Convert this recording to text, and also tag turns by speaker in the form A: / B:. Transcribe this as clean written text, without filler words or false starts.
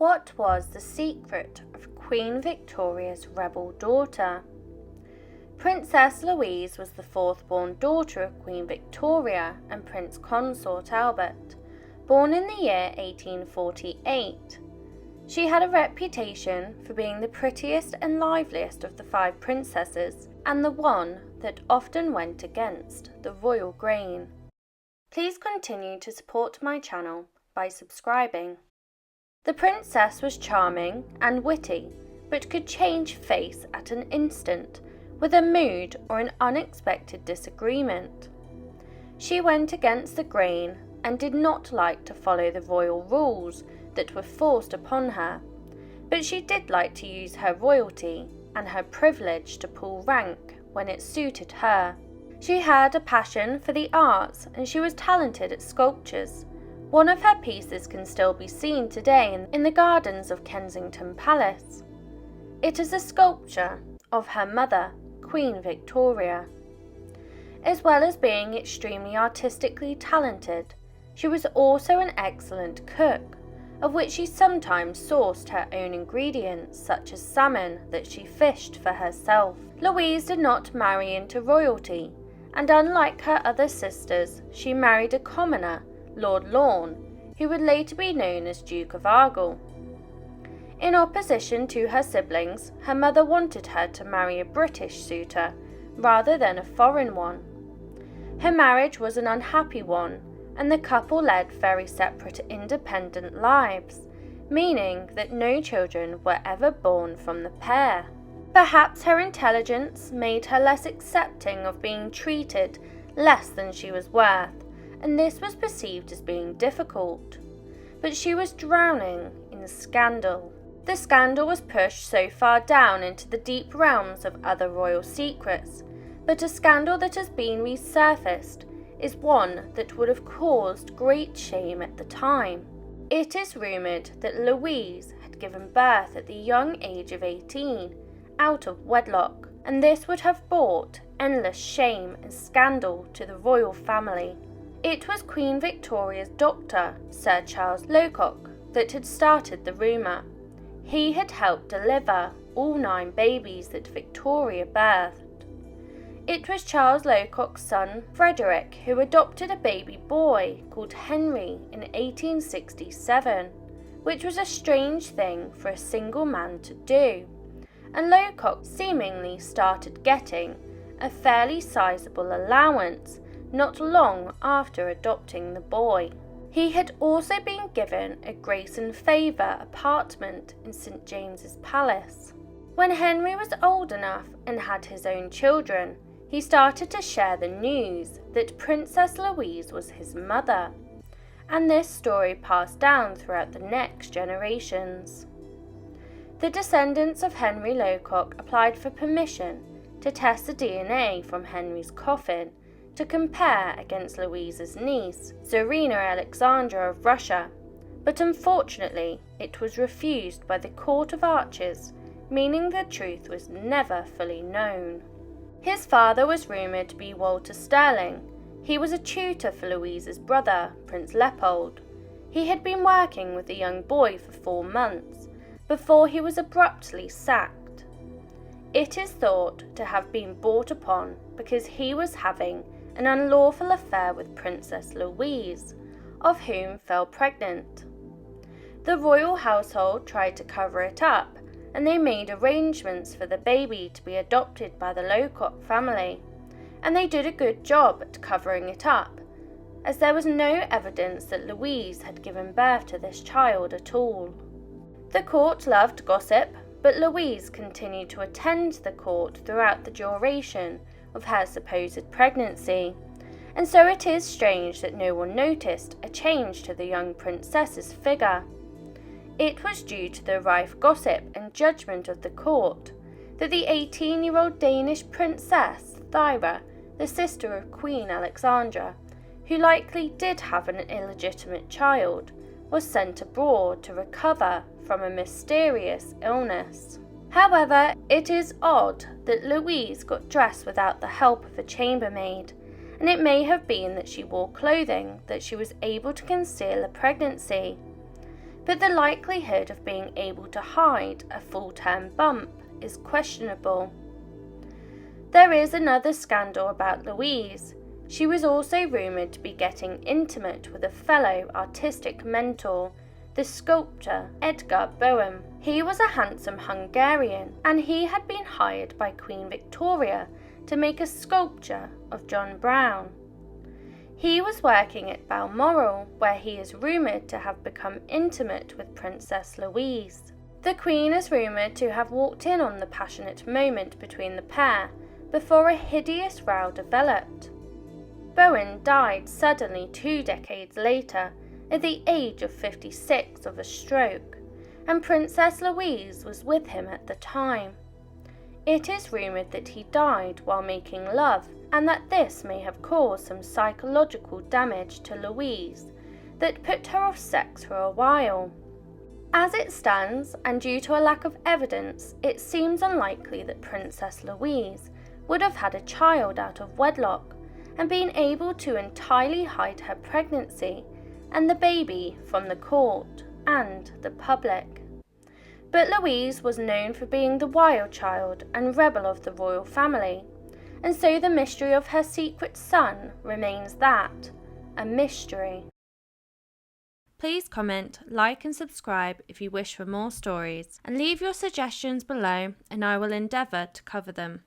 A: What was the secret of Queen Victoria's rebel daughter? Princess Louise was the fourth-born daughter of Queen Victoria and Prince Consort Albert, born in the year 1848. She had a reputation for being the prettiest and liveliest of the 5 princesses, and the one that often went against the royal grain. Please continue to support my channel by subscribing. The princess was charming and witty, but could change face at an instant with a mood or an unexpected disagreement. She went against the grain and did not like to follow the royal rules that were forced upon her, but she did like to use her royalty and her privilege to pull rank when it suited her. She had a passion for the arts and she was talented at sculptures. One of her pieces can still be seen today in the gardens of Kensington Palace. It is a sculpture of her mother, Queen Victoria. As well as being extremely artistically talented, she was also an excellent cook, of which she sometimes sourced her own ingredients, such as salmon that she fished for herself. Louise did not marry into royalty, and unlike her other sisters, she married a commoner, Lord Lorne, who would later be known as Duke of Argyll. In opposition to her siblings, her mother wanted her to marry a British suitor rather than a foreign one. Her marriage was an unhappy one, and the couple led very separate, independent lives, meaning that no children were ever born from the pair. Perhaps her intelligence made her less accepting of being treated less than she was worth, and this was perceived as being difficult. But she was drowning in scandal. The scandal was pushed so far down into the deep realms of other royal secrets, but a scandal that has been resurfaced is one that would have caused great shame at the time. It is rumoured that Louise had given birth at the young age of 18, out of wedlock, and this would have brought endless shame and scandal to the royal family. It was Queen Victoria's doctor, Sir Charles Locock, that had started the rumour. He had helped deliver all 9 babies that Victoria birthed. It was Charles Locock's son, Frederick, who adopted a baby boy called Henry in 1867, which was a strange thing for a single man to do, and Locock seemingly started getting a fairly sizable allowance not long after adopting the boy. He had also been given a grace and favour apartment in St James's Palace. When Henry was old enough and had his own children, he started to share the news that Princess Louise was his mother, and this story passed down throughout the next generations. The descendants of Henry Locock applied for permission to test the DNA from Henry's coffin to compare against Louise's niece, Tsarina Alexandra of Russia, but unfortunately it was refused by the Court of Arches, meaning the truth was never fully known. His father was rumoured to be Walter Stirling. He was a tutor for Louise's brother, Prince Leopold. He had been working with the young boy for 4 months, before he was abruptly sacked. It is thought to have been brought upon because he was having an unlawful affair with Princess Louise, of whom fell pregnant. The royal household tried to cover it up, and they made arrangements for the baby to be adopted by the Locock family, and they did a good job at covering it up, as there was no evidence that Louise had given birth to this child at all. The court loved gossip, but Louise continued to attend the court throughout the duration of her supposed pregnancy, and so it is strange that no one noticed a change to the young princess's figure. It was due to the rife gossip and judgment of the court that the 18-year-old Danish princess Thyra, the sister of Queen Alexandra, who likely did have an illegitimate child, was sent abroad to recover from a mysterious illness. However, it is odd that Louise got dressed without the help of a chambermaid, and it may have been that she wore clothing that she was able to conceal a pregnancy. but the likelihood of being able to hide a full-term bump is questionable. There is another scandal about Louise. She was also rumoured to be getting intimate with a fellow artistic mentor, the sculptor Edgar Boehm. He was a handsome Hungarian, and he had been hired by Queen Victoria to make a sculpture of John Brown. He was working at Balmoral, where he is rumoured to have become intimate with Princess Louise. The Queen is rumoured to have walked in on the passionate moment between the pair before a hideous row developed. Bowen died suddenly 2 decades later at the age of 56 of a stroke, and Princess Louise was with him at the time. It is rumoured that he died while making love, and that this may have caused some psychological damage to Louise that put her off sex for a while. As it stands, and due to a lack of evidence, it seems unlikely that Princess Louise would have had a child out of wedlock and been able to entirely hide her pregnancy and the baby from the court and the public. But Louise was known for being the wild child and rebel of the royal family, and so the mystery of her secret son remains that, a mystery. Please comment, like and subscribe if you wish for more stories, and leave your suggestions below and I will endeavour to cover them.